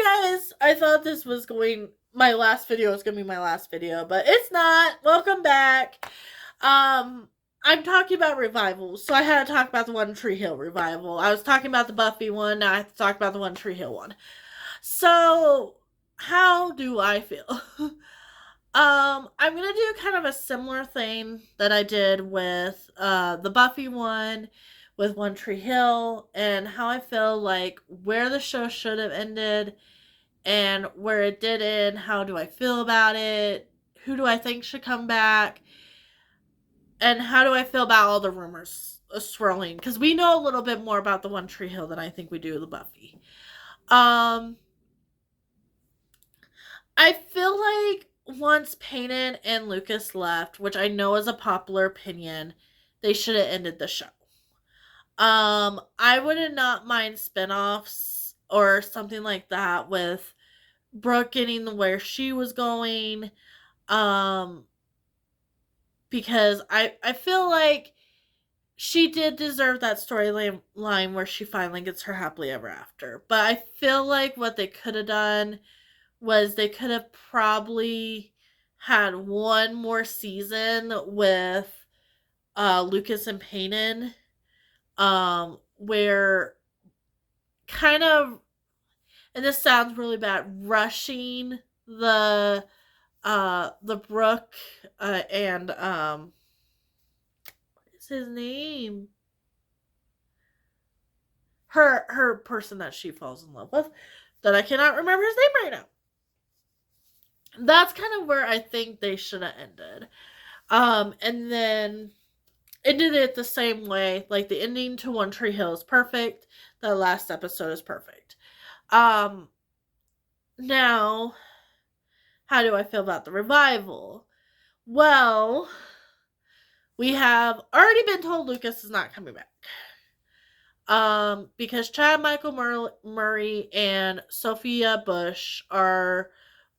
Hi guys! I thought my last video was gonna be my last video, but it's not. Welcome back. Um, I'm talking about revivals, so I had to talk about the One Tree Hill revival. I was talking about the Buffy one, now I have to talk about the One Tree Hill one. So, how do I feel? I'm gonna do kind of a similar thing that I did with the Buffy one, with One Tree Hill, and how I feel like where the show should have ended and where it did end. How do I feel about it? Who do I think should come back? And how do I feel about all the rumors swirling? Because we know a little bit more about the One Tree Hill than I think we do the Buffy. Um, I feel like once Peyton and Lucas left, which I know is a popular opinion, they should have ended the show. I would not mind spinoffs or something like that with Brooke getting where she was going. Um, because I feel like she did deserve that storyline where she finally gets her happily ever after. But I feel like what they could have done was they could have probably had one more season with Lucas and Peyton, where kind of, and this sounds really bad, rushing the Brooke and what is his name? Her person that she falls in love with, that I cannot remember his name right now. That's kind of where I think they should have ended. And then ended it the same way. Like the ending to One Tree Hill is perfect. The last episode is perfect. Now, how do I feel about the revival? Well, we have already been told Lucas is not coming back. Because Chad Michael Murray and Sophia Bush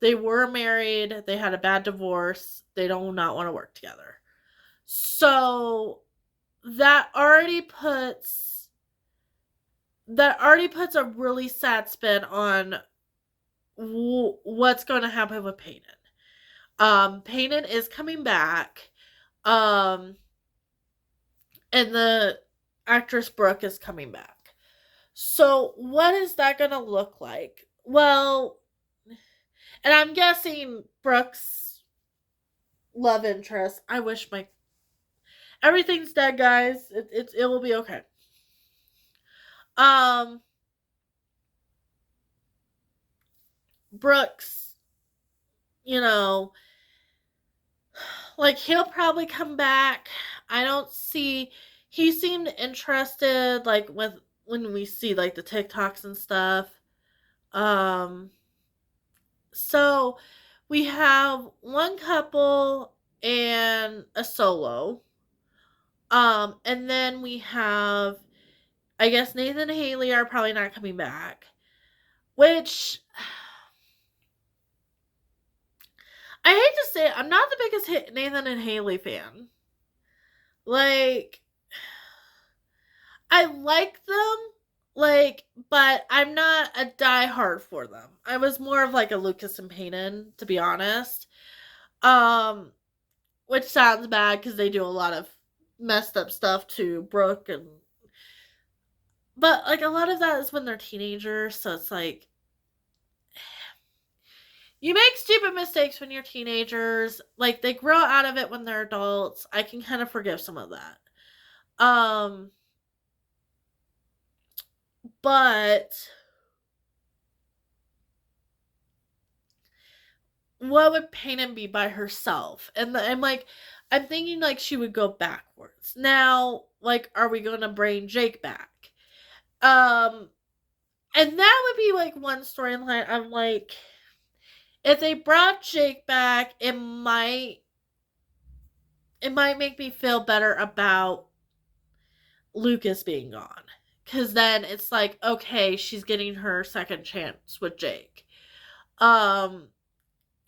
they were married, they had a bad divorce, they do not want to work together. So that already puts a really sad spin on what's going to happen with Peyton. Peyton is coming back. And the actress Brooke is coming back. So what is that going to look like? Well, and I'm guessing Brooke's love interest. I wish everything's dead, guys. It will be okay. Brooks, you know, like he'll probably come back. I don't see. He seemed interested, like when we see like the TikToks and stuff. Um, so we have one couple and a solo. And then we have, I guess Nathan and Haley are probably not coming back, which I hate to say it, I'm not the biggest Nathan and Haley fan. Like, I like them, but I'm not a diehard for them. I was more of like a Lucas and Peyton, to be honest. Which sounds bad because they do a lot of messed up stuff to Brooke, but like a lot of that is when they're teenagers, so it's like you make stupid mistakes when you're teenagers. Like they grow out of it when they're adults. I can kind of forgive some of that. But what would Peyton be by herself? And I'm thinking like she would go backwards. Now, like, are we gonna bring Jake back? And that would be like one storyline. I'm like, if they brought Jake back, it might make me feel better about Lucas being gone. Cause then it's like, okay, she's getting her second chance with Jake. And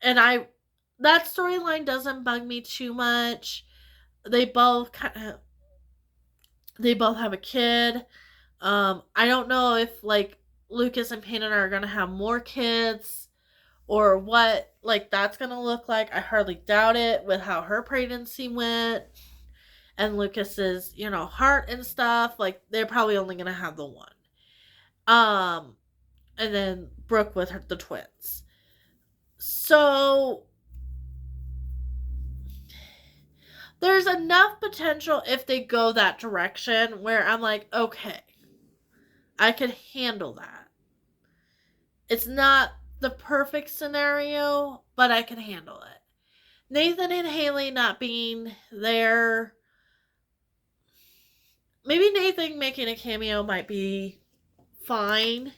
that storyline doesn't bug me too much. They both have a kid. I don't know if like Lucas and Peyton are going to have more kids or what like that's going to look like. I hardly doubt it with how her pregnancy went and Lucas's, heart and stuff. Like they're probably only going to have the one. Um and then Brooke with the twins. So there's enough potential if they go that direction where I'm like, okay, I could handle that. It's not the perfect scenario, but I can handle it. Nathan and Haley not being there. Maybe Nathan making a cameo might be fine.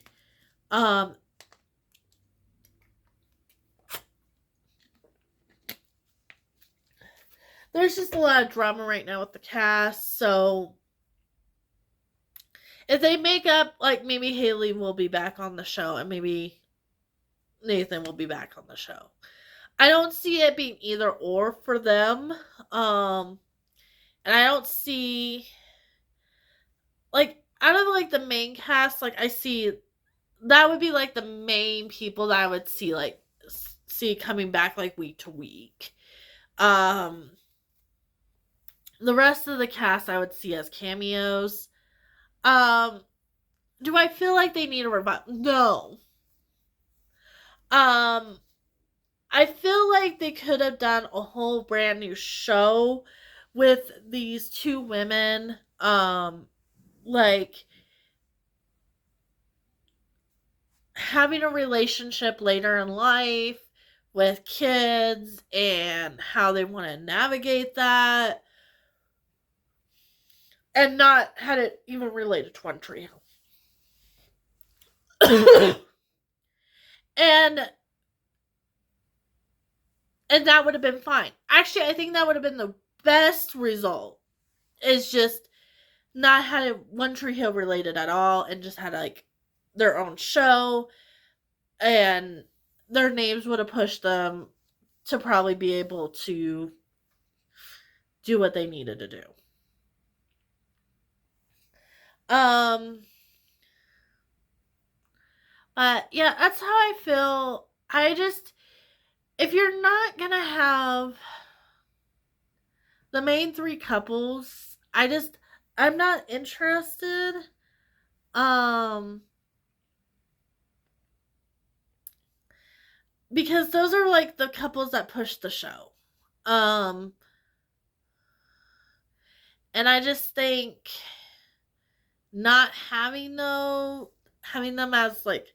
There's just a lot of drama right now with the cast, so if they make up, like maybe Haley will be back on the show and maybe Nathan will be back on the show. I don't see it being either or for them. And I don't see like out of like the main cast, like I see that would be like the main people that I would see coming back like week to week. The rest of the cast I would see as cameos. Do I feel like they need a revival? No. I feel like they could have done a whole brand new show with these two women. Like having a relationship later in life with kids and how they want to navigate that and not had it even related to One Tree Hill. and that would have been fine. Actually, I think that would have been the best result. Is just not had it One Tree Hill related at all and just had like their own show and their names would have pushed them to probably be able to do what they needed to do. But yeah, that's how I feel. If you're not gonna have the main three couples, I'm not interested. Because those are like the couples that push the show. And I just think not having them as like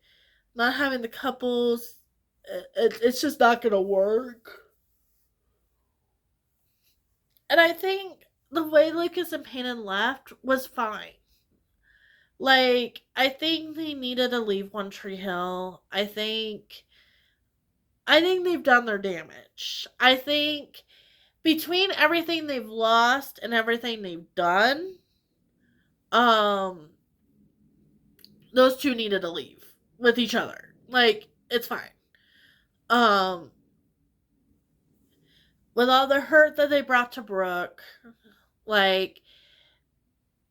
not having the couples, it's just not gonna work. And I think the way Lucas and Peyton left was fine. Like I think they needed to leave One Tree Hill. I think they've done their damage. I think between everything they've lost and everything they've done, those two needed to leave with each other. Like, it's fine. With all the hurt that they brought to Brooke, like,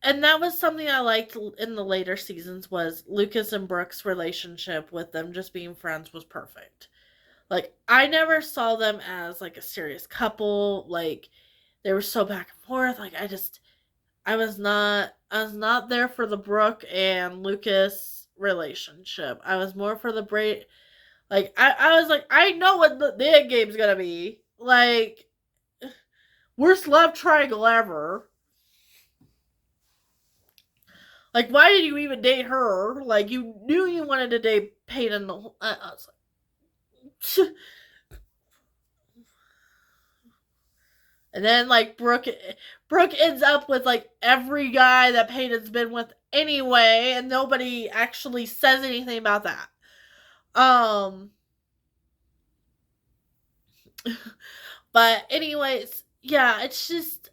and that was something I liked in the later seasons was Lucas and Brooke's relationship with them just being friends was perfect. Like, I never saw them as like a serious couple. Like, they were so back and forth. Like, I was not there for the Brooke and Lucas relationship. I was more for the like I was like, I know what the end game's gonna be. Like, worst love triangle ever. Like, why did you even date her? Like, you knew you wanted to date Peyton the whole. I was like, and then like Brooke ends up with like every guy that Peyton's been with anyway, and nobody actually says anything about that. But anyways, yeah, it's just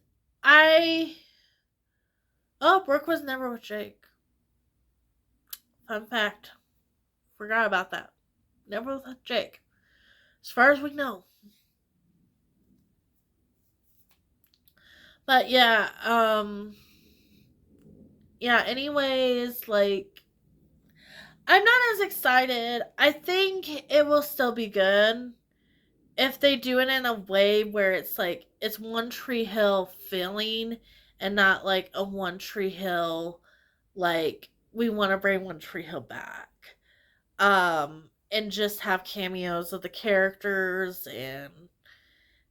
Brooke was never with Jake. Fun fact. Forgot about that. Never with Jake. As far as we know. But yeah, anyways, like I'm not as excited. I think it will still be good if they do it in a way where it's like it's One Tree Hill feeling and not like a One Tree Hill like we want to bring One Tree Hill back. And just have cameos of the characters and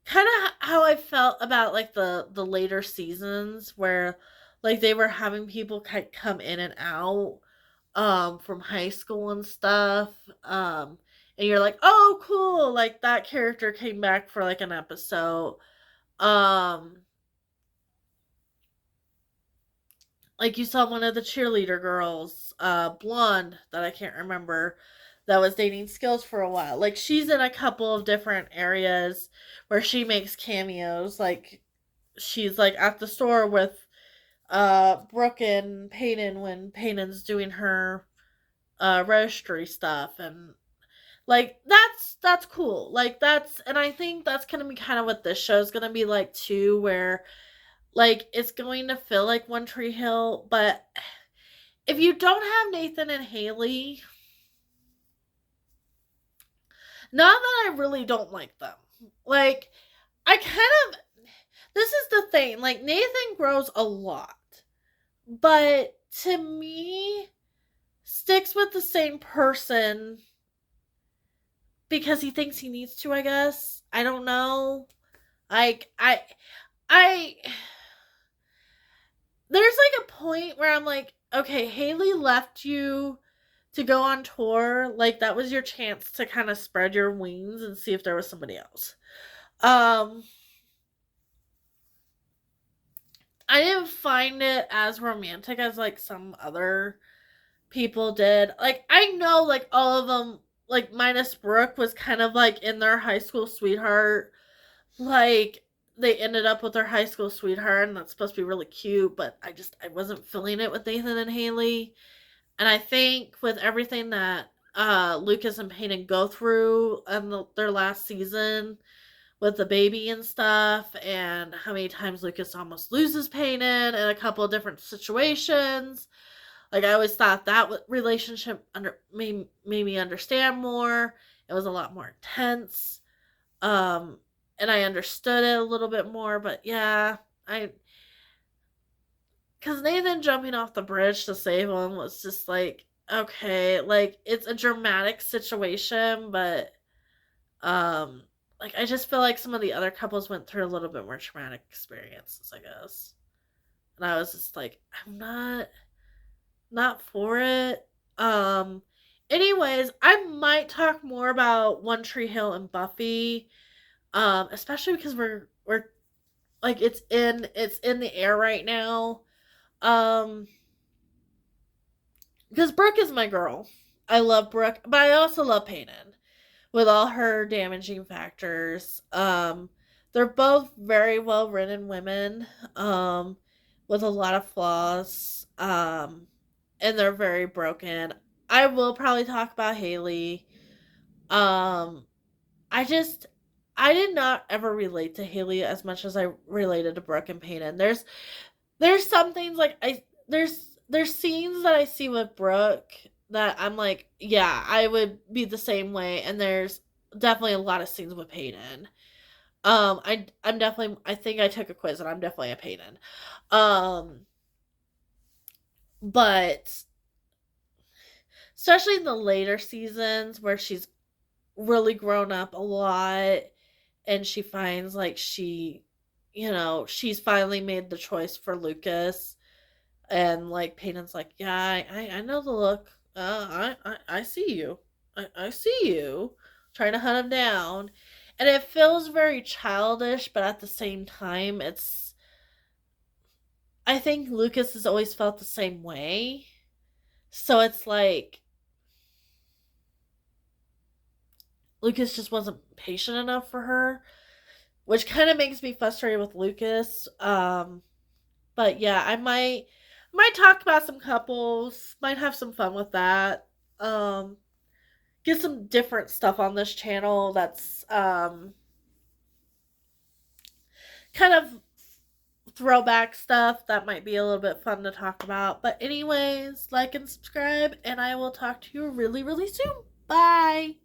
kind of how I felt about like the later seasons where like they were having people come in and out from high school and stuff. And you're like, "Oh, cool. Like that character came back for like an episode." Um like you saw one of the cheerleader girls, blonde that I can't remember, that was dating Skills for a while. Like she's in a couple of different areas where she makes cameos. Like she's like at the store with Brooke and Peyton when Peyton's doing her registry stuff, and like that's cool. Like that's, and I think that's gonna be kind of what this show's gonna be like too, where like it's going to feel like One Tree Hill, but if you don't have Nathan and Haley, not that I really don't like them. Like I kind of, this is the thing. Like Nathan grows a lot, but to me sticks with the same person because he thinks he needs to, I guess. I don't know. Like I there's like a point where I'm like, okay, Haley left you to go on tour. Like that was your chance to kind of spread your wings and see if there was somebody else. Um I didn't find it as romantic as like some other people did. Like I know like all of them, like minus Brooke, was kind of like in their high school sweetheart. Like they ended up with their high school sweetheart and that's supposed to be really cute, but I wasn't feeling it with Nathan and Haley. And I think with everything that Lucas and Peyton go through in their last season with the baby and stuff, and how many times Lucas almost loses Peyton in a couple of different situations, like I always thought that relationship made me understand more. It was a lot more intense, um, and I understood it a little bit more. But yeah, I, because Nathan jumping off the bridge to save him was just like, okay, like it's a dramatic situation, but um, like I just feel like some of the other couples went through a little bit more traumatic experiences, I guess. And I was just like, I'm not for it. Um Anyways, I might talk more about One Tree Hill and Buffy. Especially because we're like it's in the air right now. Um because Brooke is my girl. I love Brooke, but I also love Peyton with all her damaging factors. They're both very well written women, with a lot of flaws. And they're very broken. I will probably talk about Haley. Um, I just I did not ever relate to Haley as much as I related to Brooke and Peyton. There's some things like there's scenes that I see with Brooke that I'm like, yeah, I would be the same way, and there's definitely a lot of scenes with Peyton. I'm definitely, I think I took a quiz and I'm definitely a Peyton. Um, but especially in the later seasons where she's really grown up a lot and she finds like she's finally made the choice for Lucas, and like Peyton's like, yeah, I know the look. I see you. I see you trying to hunt him down. And it feels very childish, but at the same time, I think Lucas has always felt the same way. So it's like Lucas just wasn't patient enough for her, which kind of makes me frustrated with Lucas. But yeah, I might talk about some couples, might have some fun with that. Um, get some different stuff on this channel that's kind of throwback stuff that might be a little bit fun to talk about. But anyways, like and subscribe, and I will talk to you really, really soon. Bye.